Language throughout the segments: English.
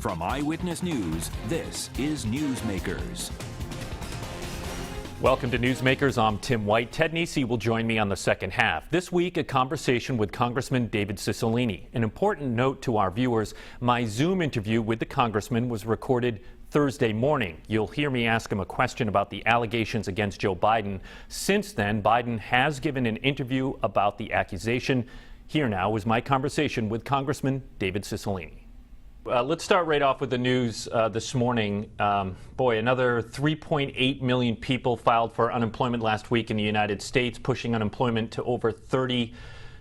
From Eyewitness News, this is Newsmakers. Welcome to Newsmakers. I'm Tim White. Ted Nesi will join me on the second half. This week, a conversation with Congressman David Cicilline. An important note to our viewers, my Zoom interview with the congressman was recorded Thursday morning. You'll hear me ask him a question about the allegations against Joe Biden. Since then, Biden has given an interview about the accusation. Here now is my conversation with Congressman David Cicilline. Let's start right off with the news this morning. Another 3.8 million people filed for unemployment last week in the United States, pushing unemployment to over 30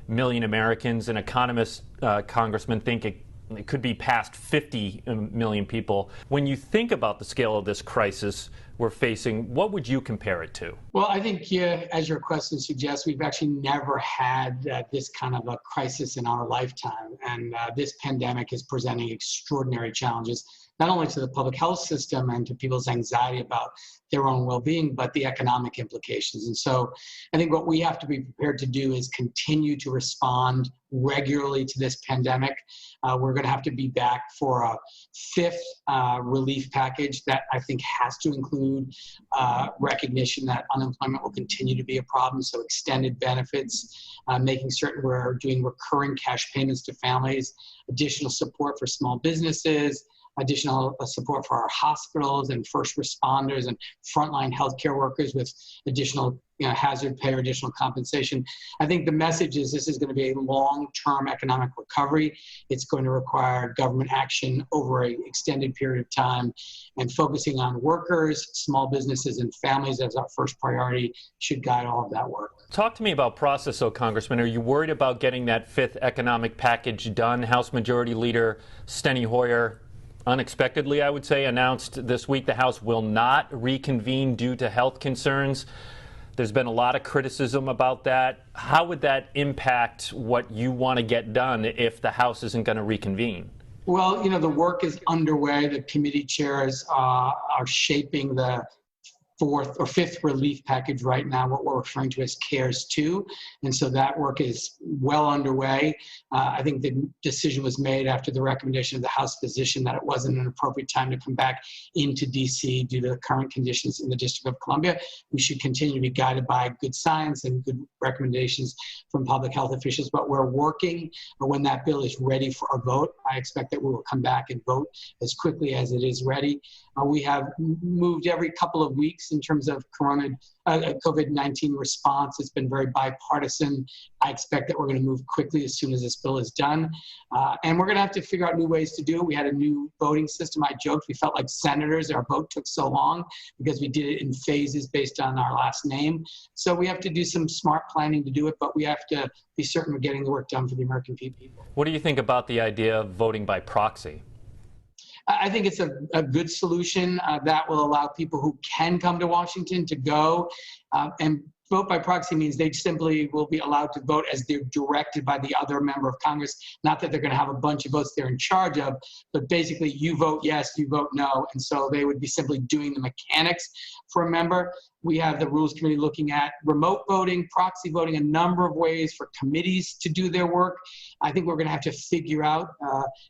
million Americans. And economists, Congressman, think it could be past 50 million people. When you think about the scale of this crisis we're facing, what would you compare it to? Well, I think, as your question suggests, we've actually never had this kind of a crisis in our lifetime. And this pandemic is presenting extraordinary challenges, not only to the public health system and to people's anxiety about their own well-being, but the economic implications. And so I think what we have to be prepared to do is continue to respond regularly to this pandemic. We're going to have to be back for a fifth relief package that I think has to include recognition that unemployment will continue to be a problem. So extended benefits, making certain we're doing recurring cash payments to families, additional support for small businesses, additional support for our hospitals and first responders and frontline healthcare workers with additional hazard pay or additional compensation. I think the message is this is going to be a long-term economic recovery. It's going to require government action over an extended period of time, and focusing on workers, small businesses, and families as our first priority should guide all of that work. Talk to me about process, Congressman. Are you worried about getting that fifth economic package done? House Majority Leader Steny Hoyer, unexpectedly, I would say, announced this week the House will not reconvene due to health concerns. There's been a lot of criticism about that. How would that impact what you want to get done if the House isn't going to reconvene? Well, the work is underway. The committee chairs are shaping the fourth or fifth relief package right now, what we're referring to as CARES 2. And so that work is well underway. I think the decision was made after the recommendation of the House physician that it wasn't an appropriate time to come back into D.C. due to the current conditions in the District of Columbia. We should continue to be guided by good science and good recommendations from public health officials, but we're working. But when that bill is ready for a vote, I expect that we will come back and vote as quickly as it is ready. We have moved every couple of weeks in terms of COVID-19 response. It's been very bipartisan. I expect that we're going to move quickly as soon as this bill is done. And we're going to have to figure out new ways to do it. We had a new voting system. I joked we felt like senators. Our vote took so long because we did it in phases based on our last name. So we have to do some smart planning to do it, but we have to be certain we're getting the work done for the American people. What do you think about the idea of voting by proxy? I think it's a good solution that will allow people who can come to Washington to go. And vote by proxy means they simply will be allowed to vote as they're directed by the other member of Congress. Not that they're going to have a bunch of votes they're in charge of, but basically you vote yes, you vote no. And so they would be simply doing the mechanics for a member. We have the Rules Committee looking at remote voting, proxy voting, a number of ways for committees to do their work. I think we're going to have to figure out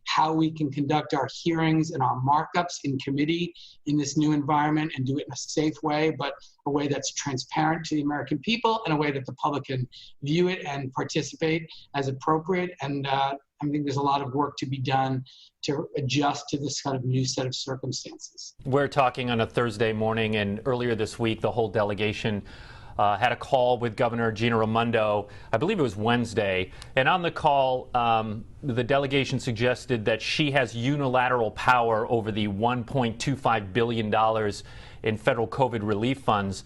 how we can conduct our hearings and our markups in committee in this new environment and do it in a safe way, but a way that's transparent to the American people and a way that the public can view it and participate as appropriate. And I think there's a lot of work to be done to adjust to this kind of new set of circumstances. We're talking on a Thursday morning, and earlier this week, the whole delegation had a call with Governor Gina Raimondo. I believe it was Wednesday. And on the call, the delegation suggested that she has unilateral power over the $1.25 billion in federal COVID relief funds.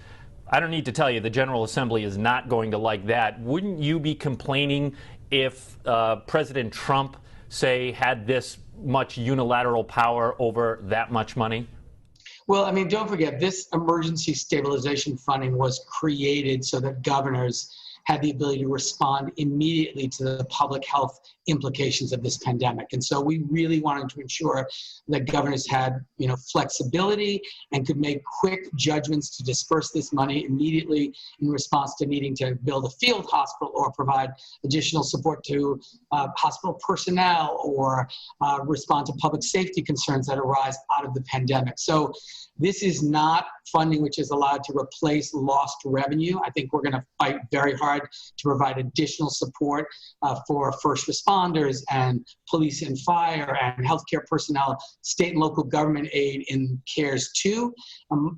I don't need to tell you, the General Assembly is not going to like that. Wouldn't you be complaining if President Trump, say, had this much unilateral power over that much money? Well, I mean, don't forget, this emergency stabilization funding was created so that governors had the ability to respond immediately to the public health implications of this pandemic. And so we really wanted to ensure that governors had, flexibility and could make quick judgments to disperse this money immediately in response to needing to build a field hospital or provide additional support to hospital personnel or respond to public safety concerns that arise out of the pandemic. So this is not funding which is allowed to replace lost revenue. I think we're going to fight very hard to provide additional support for first responders and police and fire and healthcare personnel, state and local government aid in CARES 2.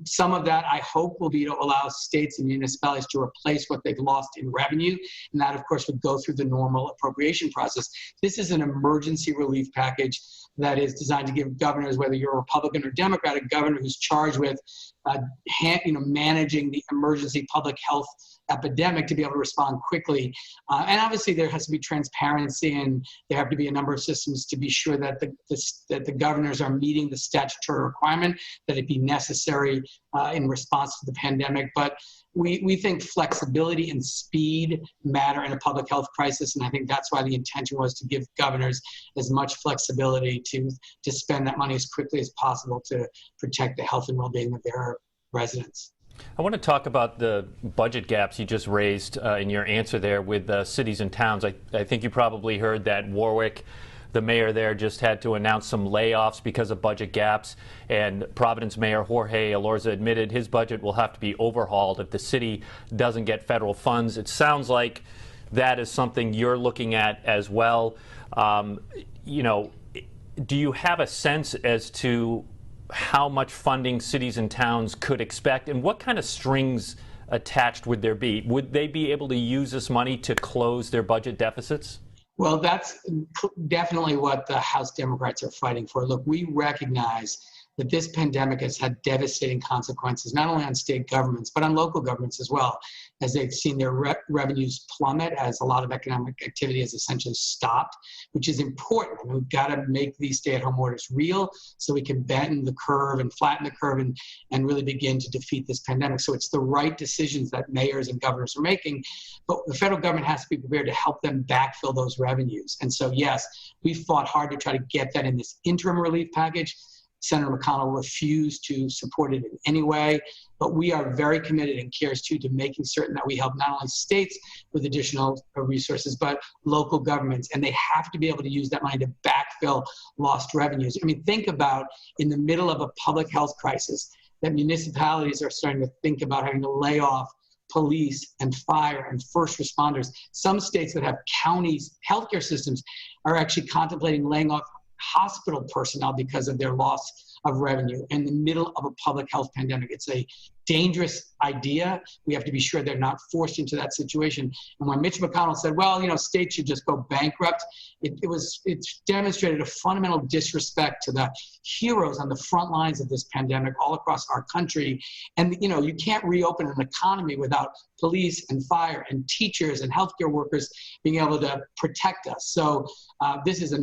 Some of that, I hope, will be to allow states and municipalities to replace what they've lost in revenue. And that, of course, would go through the normal appropriation process. This is an emergency relief package that is designed to give governors, whether you're a Republican or Democratic governor who's charged with managing the emergency public health epidemic, to be able to respond quickly. And obviously there has to be transparency, and there have to be a number of systems to be sure that the governors are meeting the statutory requirement that it be necessary in response to the pandemic. But we think flexibility and speed matter in a public health crisis, and I think that's why the intention was to give governors as much flexibility to spend that money as quickly as possible to protect the health and well-being of their residents. I want to talk about the budget gaps you just raised in your answer there with cities and towns. I think you probably heard that Warwick, the mayor there, just had to announce some layoffs because of budget gaps, and Providence Mayor Jorge Elorza admitted his budget will have to be overhauled if the city doesn't get federal funds. It sounds like that is something you're looking at as well. Do you have a sense as to how much funding cities and towns could expect, and what kind of strings attached would there be? Would they be able to use this money to close their budget deficits? Well, that's definitely what the House Democrats are fighting for. Look, we recognize that this pandemic has had devastating consequences, not only on state governments, but on local governments as well, as they've seen their revenues plummet, as a lot of economic activity has essentially stopped, which is important. I mean, we've got to make these stay-at-home orders real so we can bend the curve and flatten the curve and really begin to defeat this pandemic. So it's the right decisions that mayors and governors are making, but the federal government has to be prepared to help them backfill those revenues. And so, yes, we fought hard to try to get that in this interim relief package. Senator McConnell refused to support it in any way, but we are very committed in CARES 2 to making certain that we help not only states with additional resources, but local governments, and they have to be able to use that money to backfill lost revenues. I mean, think about in the middle of a public health crisis that municipalities are starting to think about having to lay off police and fire and first responders. Some states that have counties, healthcare systems, are actually contemplating laying off hospital personnel because of their loss of revenue in the middle of a public health pandemic. It's a dangerous idea. We have to be sure they're not forced into that situation. And when Mitch McConnell said, well, states should just go bankrupt, it demonstrated a fundamental disrespect to the heroes on the front lines of this pandemic all across our country. And, you can't reopen an economy without police and fire and teachers and healthcare workers being able to protect us. So this is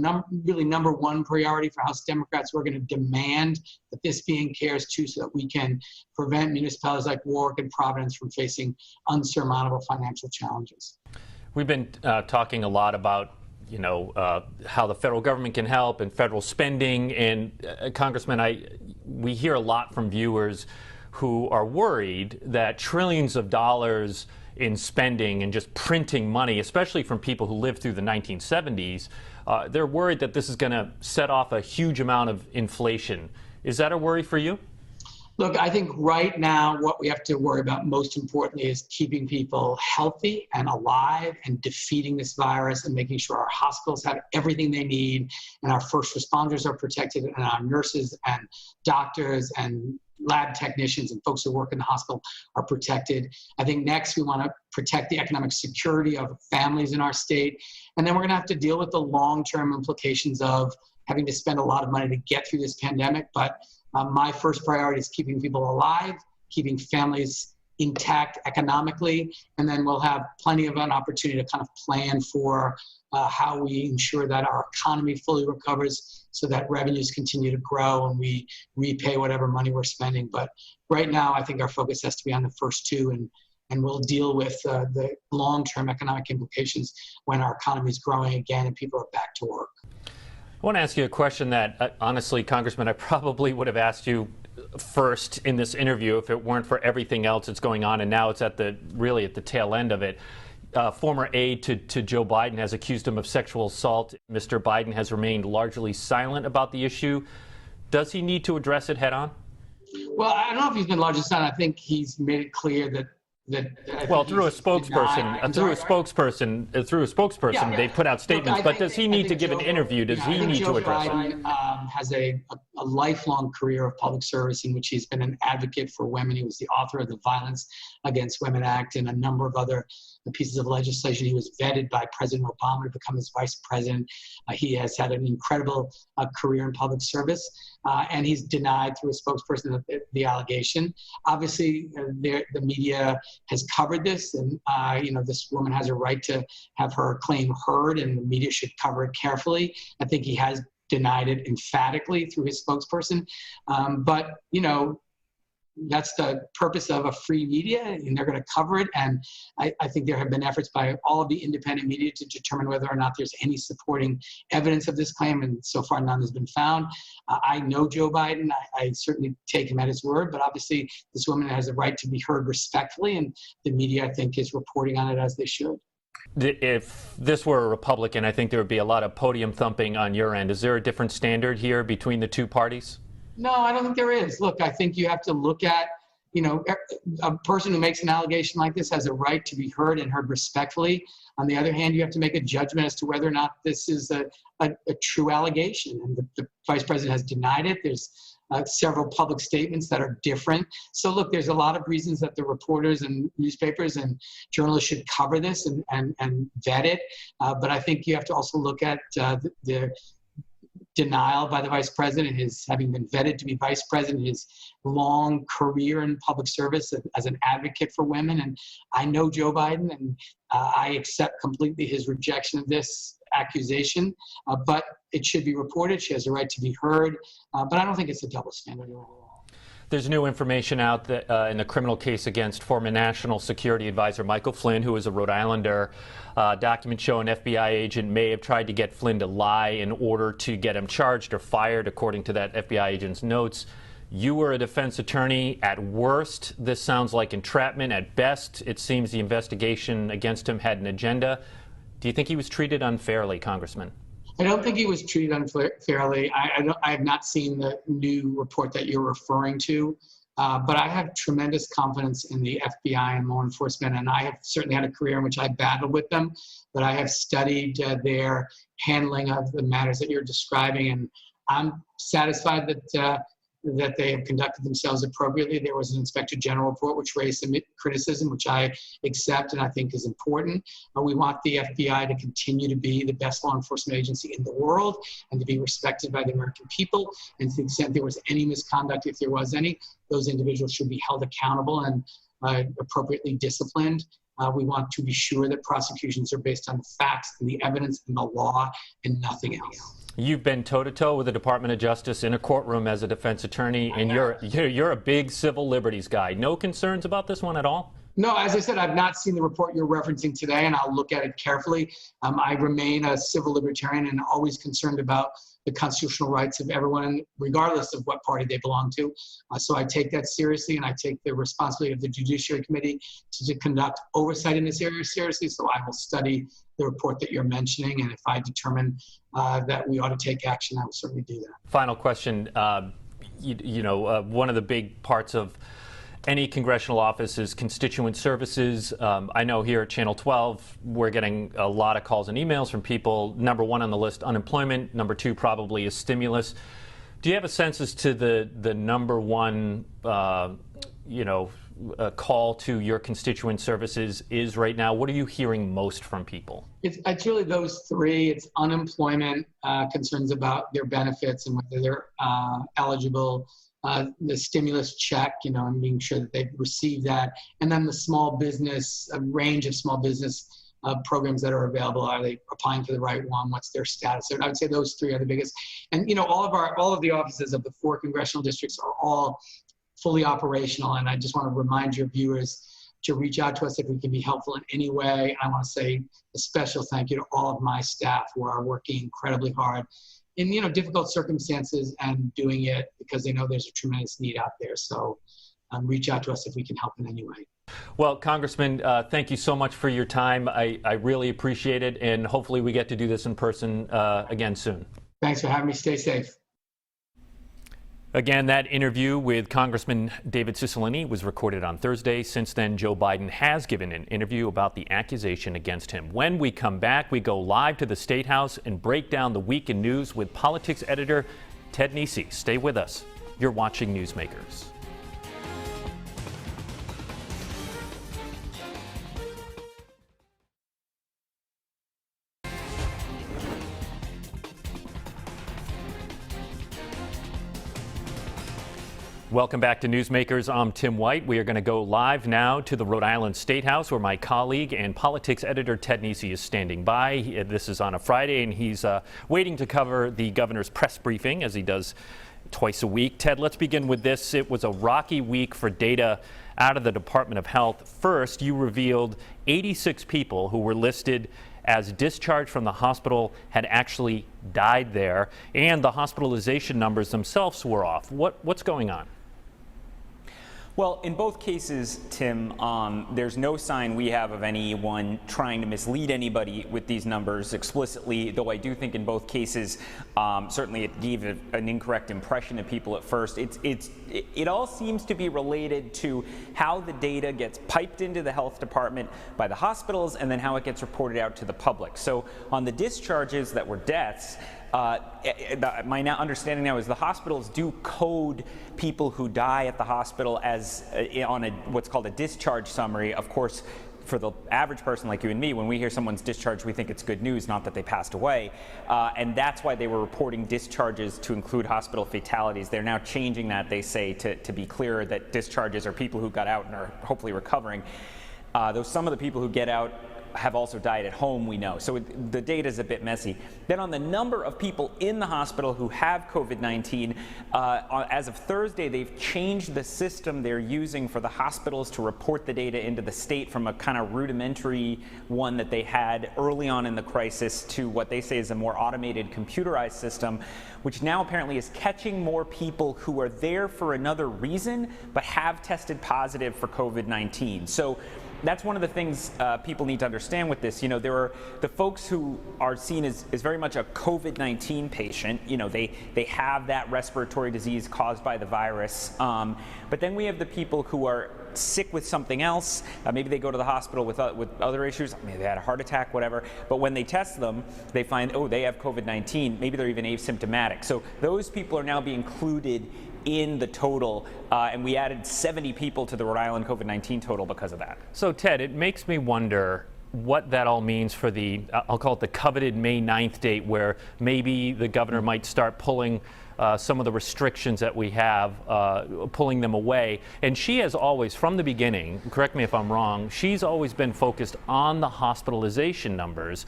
really number one priority for House Democrats. We're going to demand that this be in CARES 2 so that we can prevent municipalities like Warwick and Providence from facing unsurmountable financial challenges. We've been talking a lot about how the federal government can help and federal spending. And Congressman, we hear a lot from viewers who are worried that trillions of dollars in spending and just printing money, especially from people who lived through the 1970s, they're worried that this is going to set off a huge amount of inflation. Is that a worry for you? Look, I think right now what we have to worry about most importantly is keeping people healthy and alive and defeating this virus and making sure our hospitals have everything they need and our first responders are protected and our nurses and doctors and lab technicians and folks who work in the hospital are protected. I think next we want to protect the economic security of families in our state. And then we're going to have to deal with the long-term implications of having to spend a lot of money to get through this pandemic. But my first priority is keeping people alive, keeping families intact economically, and then we'll have plenty of an opportunity to kind of plan for how we ensure that our economy fully recovers so that revenues continue to grow and we repay whatever money we're spending. But right now, I think our focus has to be on the first two, and and we'll deal with the long-term economic implications when our economy is growing again and people are back to work. I want to ask you a question that, honestly, Congressman, I probably would have asked you first in this interview if it weren't for everything else that's going on, and now it's really at the tail end of it. Former aide to Joe Biden has accused him of sexual assault. Mr. Biden has remained largely silent about the issue. Does he need to address it head on? Well, I don't know if he's been largely silent. I think he's made it clear that through a spokesperson, they put out statements. But does he need to give an interview? Does he need to address it? Joe Biden has a lifelong career of public service in which he's been an advocate for women. He was the author of the Violence Against Women Act and a number of other pieces of legislation. He was vetted by President Obama to become his vice president. He has had an incredible career in public service, and he's denied through a spokesperson the allegation. Obviously, the media has covered this, and this woman has a right to have her claim heard, and the media should cover it carefully. I think he has denied it emphatically through his spokesperson, but that's the purpose of a free media, and they're going to cover it. And I think there have been efforts by all of the independent media to determine whether or not there's any supporting evidence of this claim, and so far none has been found. I know Joe Biden. I certainly take him at his word, but obviously this woman has a right to be heard respectfully, and the media, I think, is reporting on it as they should. If this were a Republican, I think there would be a lot of podium thumping on your end. Is there a different standard here between the two parties? No, I don't think there is. Look, I think you have to look at, a person who makes an allegation like this has a right to be heard and heard respectfully. On the other hand, you have to make a judgment as to whether or not this is a true allegation. And the vice president has denied it. There's several public statements that are different. So look, there's a lot of reasons that the reporters and newspapers and journalists should cover this and vet it. But I think you have to also look at the denial by the vice president, his having been vetted to be vice president, his long career in public service as an advocate for women. And I know Joe Biden, and I accept completely his rejection of this accusation, but it should be reported. She has a right to be heard, but I don't think it's a double standard overall. There's new information out that, in the criminal case against former National Security Advisor Michael Flynn, who is a Rhode Islander. Documents show an FBI agent may have tried to get Flynn to lie in order to get him charged or fired, according to that FBI agent's notes. You were a defense attorney. At worst, this sounds like entrapment. At best, it seems the investigation against him had an agenda. Do you think he was treated unfairly, Congressman? I don't think he was treated unfairly. I have not seen the new report that you're referring to, but I have tremendous confidence in the FBI and law enforcement, and I have certainly had a career in which I battled with them, but I have studied their handling of the matters that you're describing, and I'm satisfied that they have conducted themselves appropriately. There was an Inspector General report which raised some criticism, which I accept and I think is important. We want the FBI to continue to be the best law enforcement agency in the world and to be respected by the American people. And to the extent there was any misconduct, if there was any, those individuals should be held accountable and appropriately disciplined. We want to be sure that prosecutions are based on the facts and the evidence and the law and nothing else. You've been toe-to-toe with the Department of Justice in a courtroom as a defense attorney, and you're a big civil liberties guy. No concerns about this one at all? No, as I said, I've not seen the report you're referencing today, and I'll look at it carefully. I remain a civil libertarian and always concerned about the constitutional rights of everyone, regardless of what party they belong to. So I take that seriously, and I take the responsibility of the Judiciary Committee to conduct oversight in this area seriously. So I will study the report that you're mentioning, and if I determine that we ought to take action, I will certainly do that. Final question. One of the big parts of any congressional office is constituent services. I know here at Channel 12, we're getting a lot of calls and emails from people. Number one on the list, unemployment. Number two probably is stimulus. Do you have a sense as to the number one, call to your constituent services is right now? What are you hearing most from people? It's really those three. It's unemployment, concerns about their benefits and whether they're eligible. The stimulus check, and being sure that they've received that. And then the small business, a range of small business programs that are available. Are they applying for the right one? What's their status? I would say those three are the biggest. And, all of the offices of the 4 congressional districts are all fully operational. And I just want to remind your viewers to reach out to us if we can be helpful in any way. I want to say a special thank you to all of my staff who are working incredibly hard in difficult circumstances and doing it because they know there's a tremendous need out there. So reach out to us if we can help in any way. Well, Congressman, thank you so much for your time. I really appreciate it, and hopefully we get to do this in person again soon. Thanks for having me. Stay safe. Again, that interview with Congressman David Cicilline was recorded on Thursday. Since then, Joe Biden has given an interview about the accusation against him. When we come back, we go live to the State House and break down the week in news with politics editor Ted Nesi. Stay with us. You're watching Newsmakers. Welcome back to Newsmakers. I'm Tim White. We are going to go live now to the Rhode Island State House, where my colleague and politics editor Ted Nesi is standing by. This is on a Friday, and he's waiting to cover the governor's press briefing, as he does twice a week. Ted, let's begin with this. It was a rocky week for data out of the Department of Health. First, you revealed 86 people who were listed as discharged from the hospital had actually died there, and the hospitalization numbers themselves were off. What's going on? Well, in both cases, Tim, there's no sign we have of anyone trying to mislead anybody with these numbers explicitly, though I do think in both cases, certainly it gave an incorrect impression to people at first. It all seems to be related to how the data gets piped into the health department by the hospitals and then how it gets reported out to the public. So on the discharges that were deaths, my understanding now is the hospitals do code people who die at the hospital as on what's called a discharge summary. Of course, for the average person like you and me, when we hear someone's discharged, we think it's good news, not that they passed away. And that's why they were reporting discharges to include hospital fatalities. They're now changing that, they say, to be clearer that discharges are people who got out and are hopefully recovering. Though some of the people who get out have also died at home, we know. So the data is a bit messy. Then on the number of people in the hospital who have COVID-19, as of Thursday, they've changed the system they're using for the hospitals to report the data into the state from a kind of rudimentary one that they had early on in the crisis to what they say is a more automated, computerized system, which now apparently is catching more people who are there for another reason but have tested positive for COVID-19. So that's one of the things people need to understand with this. There are the folks who are seen as very much a COVID-19 patient. They have that respiratory disease caused by the virus. But then we have the people who are sick with something else. Maybe they go to the hospital with other issues. Maybe they had a heart attack, whatever. But when they test them, they find, oh, they have COVID-19. Maybe they're even asymptomatic. So those people are now being included in the total, and we added 70 people to the Rhode Island COVID-19 total because of that. So, Ted, it makes me wonder what that all means for the, I'll call it the coveted May 9th date, where maybe the governor might start pulling some of the restrictions that we have, pulling them away. And she has always, from the beginning, correct me if I'm wrong, she's always been focused on the hospitalization numbers.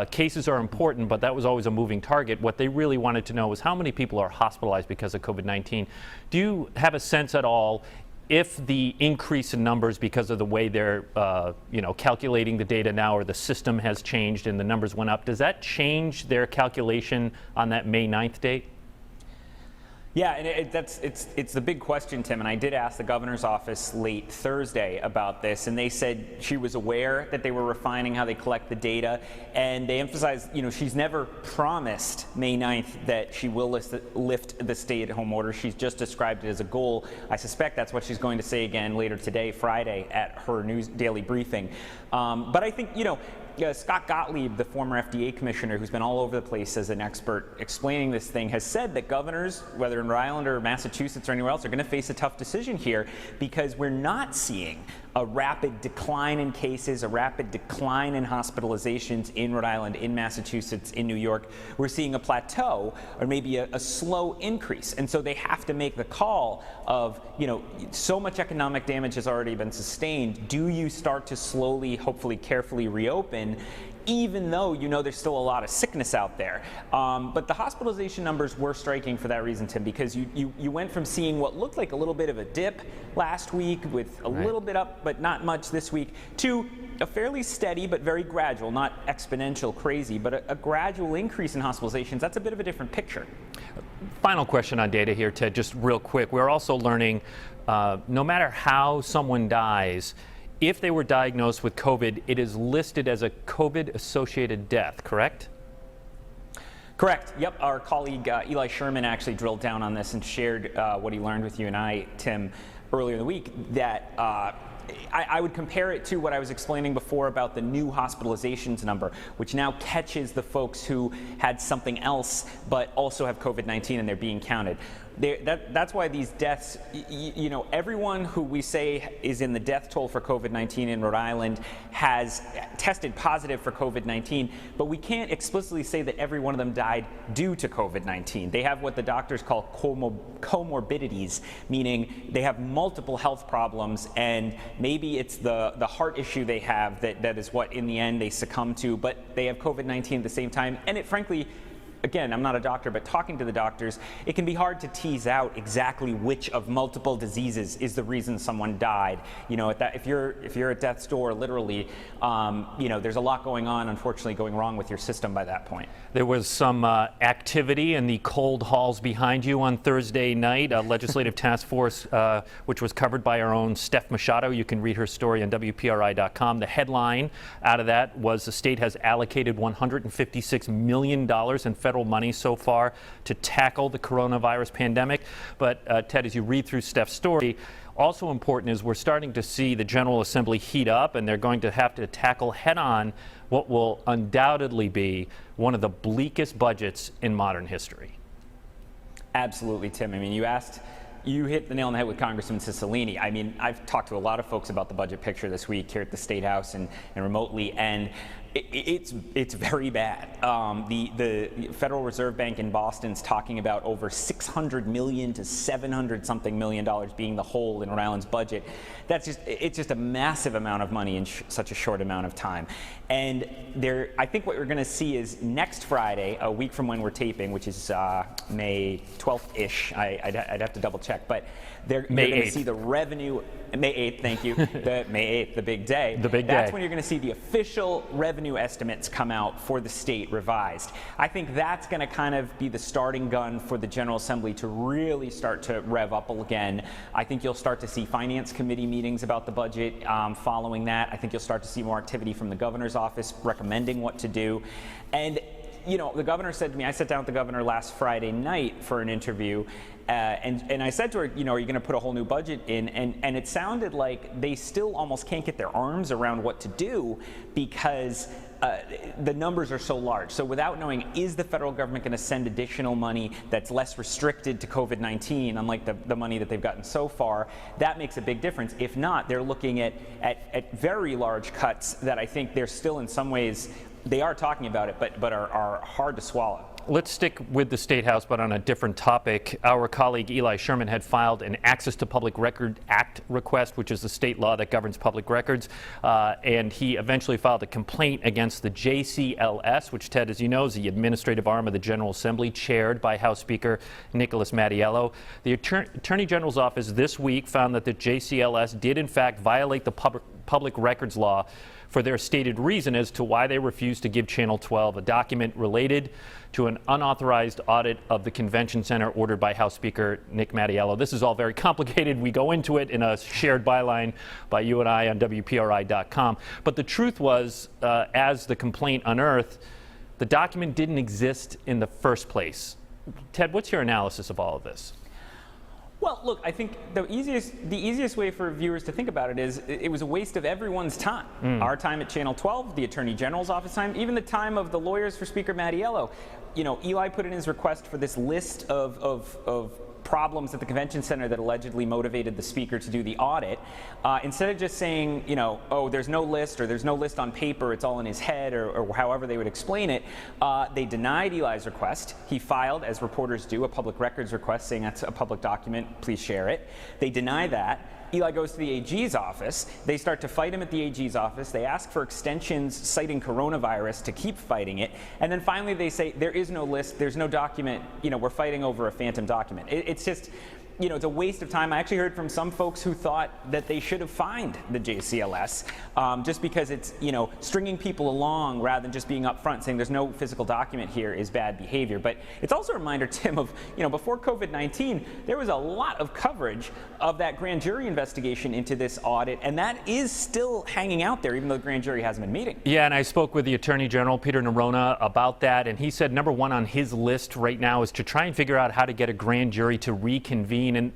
Cases are important, but that was always a moving target. What they really wanted to know was how many people are hospitalized because of COVID-19. Do you have a sense at all if the increase in numbers because of the way they're calculating the data now, or the system has changed and the numbers went up, does that change their calculation on that May 9th date? Yeah, and it's the big question, Tim, and I did ask the governor's office late Thursday about this, and they said she was aware that they were refining how they collect the data, and they emphasized, she's never promised May 9th that she will lift the stay-at-home order. She's just described it as a goal. I suspect that's what she's going to say again later today, Friday, at her daily briefing. But I think, Scott Gottlieb, the former FDA commissioner who's been all over the place as an expert explaining this thing, has said that governors, whether in Rhode Island or Massachusetts or anywhere else, are going to face a tough decision here because we're not seeing a rapid decline in cases, a rapid decline in hospitalizations in Rhode Island, in Massachusetts, in New York. We're seeing a plateau or maybe a slow increase. And so they have to make the call of, so much economic damage has already been sustained. Do you start to slowly, hopefully carefully reopen even though you know there's still a lot of sickness out there. But the hospitalization numbers were striking for that reason, Tim, because you went from seeing what looked like a little bit of a dip last week with a little bit up, but not much this week, to a fairly steady but very gradual, not exponential crazy, but a gradual increase in hospitalizations. That's a bit of a different picture. Final question on data here, Ted, just real quick. We're also learning no matter how someone dies, if they were diagnosed with COVID, it is listed as a COVID-associated death, correct? Correct. Yep. Our colleague Eli Sherman actually drilled down on this and shared what he learned with you and I, Tim, earlier in the week, that I would compare it to what I was explaining before about the new hospitalizations number, which now catches the folks who had something else but also have COVID-19 and they're being counted. That's why these deaths, you know, everyone who we say is in the death toll for COVID-19 in Rhode Island has tested positive for COVID-19, but we can't explicitly say that every one of them died due to COVID-19. They have what the doctors call comorbidities, meaning they have multiple health problems, and maybe it's the heart issue they have that is what in the end they succumb to, but they have COVID-19 at the same time, and it frankly, again, I'm not a doctor, but talking to the doctors, it can be hard to tease out exactly which of multiple diseases is the reason someone died. You know, if you're at death's door, literally, you know, there's a lot going on, unfortunately, going wrong with your system by that point. There was some activity in the cold halls behind you on Thursday night, a legislative task force, which was covered by our own Steph Machado. You can read her story on WPRI.com. The headline out of that was the state has allocated $156 million in federal money so far to tackle the coronavirus pandemic. But Ted, as you read through Steph's story, also important is we're starting to see the General Assembly heat up, and they're going to have to tackle head-on what will undoubtedly be one of the bleakest budgets in modern history. Absolutely, Tim. I mean, you hit the nail on the head with Congressman Cicilline. I mean, I've talked to a lot of folks about the budget picture this week here at the State House and remotely, and it's very bad. The Federal Reserve Bank in Boston's talking about over $600 million to $700-something million being the hole in Rhode Island's budget. It's just a massive amount of money in such a short amount of time. And I think what we're going to see is next Friday, a week from when we're taping, which is May 12th-ish. I'd have to double check, but they're going to see the revenue. May 8th, thank you. May 8th, the big day. The big day. That's when you're going to see the official revenue estimates come out for the state revised. I think that's going to kind of be the starting gun for the General Assembly to really start to rev up again. I think you'll start to see finance committee meetings about the budget following that. I think you'll start to see more activity from the governor's office recommending what to do. And you know, the governor said to me, I sat down with the governor last Friday night for an interview, and I said to her, you know, are you going to put a whole new budget in? And it sounded like they still almost can't get their arms around what to do because the numbers are so large. So without knowing, is the federal government going to send additional money that's less restricted to COVID-19, unlike the money that they've gotten so far? That makes a big difference. If not, they're looking at very large cuts that I think they're still in some ways, they are talking about it, but are hard to swallow. Let's stick with the State House, but on a different topic. Our colleague Eli Sherman had filed an Access to Public Record Act request, which is the state law that governs public records, and he eventually filed a complaint against the JCLS, which, Ted, as you know, is the administrative arm of the General Assembly, chaired by House Speaker Nicholas Mattiello. The Attorney General's office this week found that the JCLS did, in fact, violate the public records law for their stated reason as to why they refused to give Channel 12 a document related to an unauthorized audit of the convention center ordered by House Speaker Nick Mattiello. This is all very complicated. We go into it in a shared byline by you and I on WPRI.com. But the truth was, as the complaint unearthed, the document didn't exist in the first place. Ted, what's your analysis of all of this? Well, look, I think the easiest way for viewers to think about it is it was a waste of everyone's time. Our time at Channel 12, the Attorney General's office time, even the time of the lawyers for Speaker Mattiello. You know, Eli put in his request for this list of problems at the convention center that allegedly motivated the speaker to do the audit. Instead of just saying, you know, oh, there's no list or there's no list on paper, it's all in his head, or however they would explain it, they denied Eli's request. He filed, as reporters do, a public records request saying that's a public document, please share it. They deny that. Eli goes to the AG's office. They start to fight him at the AG's office. They ask for extensions citing coronavirus to keep fighting it. And then finally they say, there is no list, there's no document, we're fighting over a phantom document. It's just, it's a waste of time. I actually heard from some folks who thought that they should have fined the JCLS just because it's, stringing people along rather than just being upfront saying there's no physical document here is bad behavior. But it's also a reminder, Tim, of, before COVID-19, there was a lot of coverage of that grand jury investigation into this audit, and that is still hanging out there, even though the grand jury hasn't been meeting. Yeah, and I spoke with the Attorney General, Peter Nerona, about that, and he said number one on his list right now is to try and figure out how to get a grand jury to reconvene. And,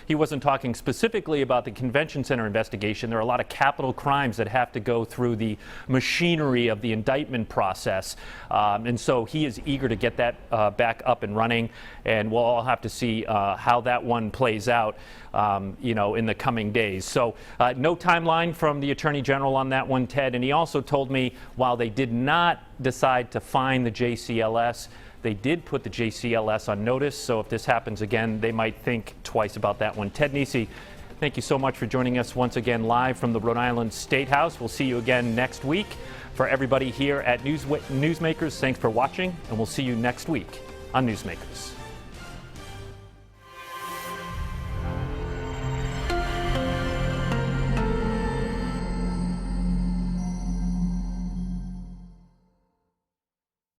he wasn't talking specifically about the convention center investigation. There are a lot of capital crimes that have to go through the machinery of the indictment process. And so he is eager to get that back up and running. And we'll all have to see how that one plays out, in the coming days. So no timeline from the Attorney General on that one, Ted. And he also told me while they did not decide to fine the JCLS, they did put the JCLS on notice, so if this happens again, they might think twice about that one. Ted Nesi, thank you so much for joining us once again live from the Rhode Island State House. We'll see you again next week. For everybody here at Newsmakers, thanks for watching, and we'll see you next week on Newsmakers.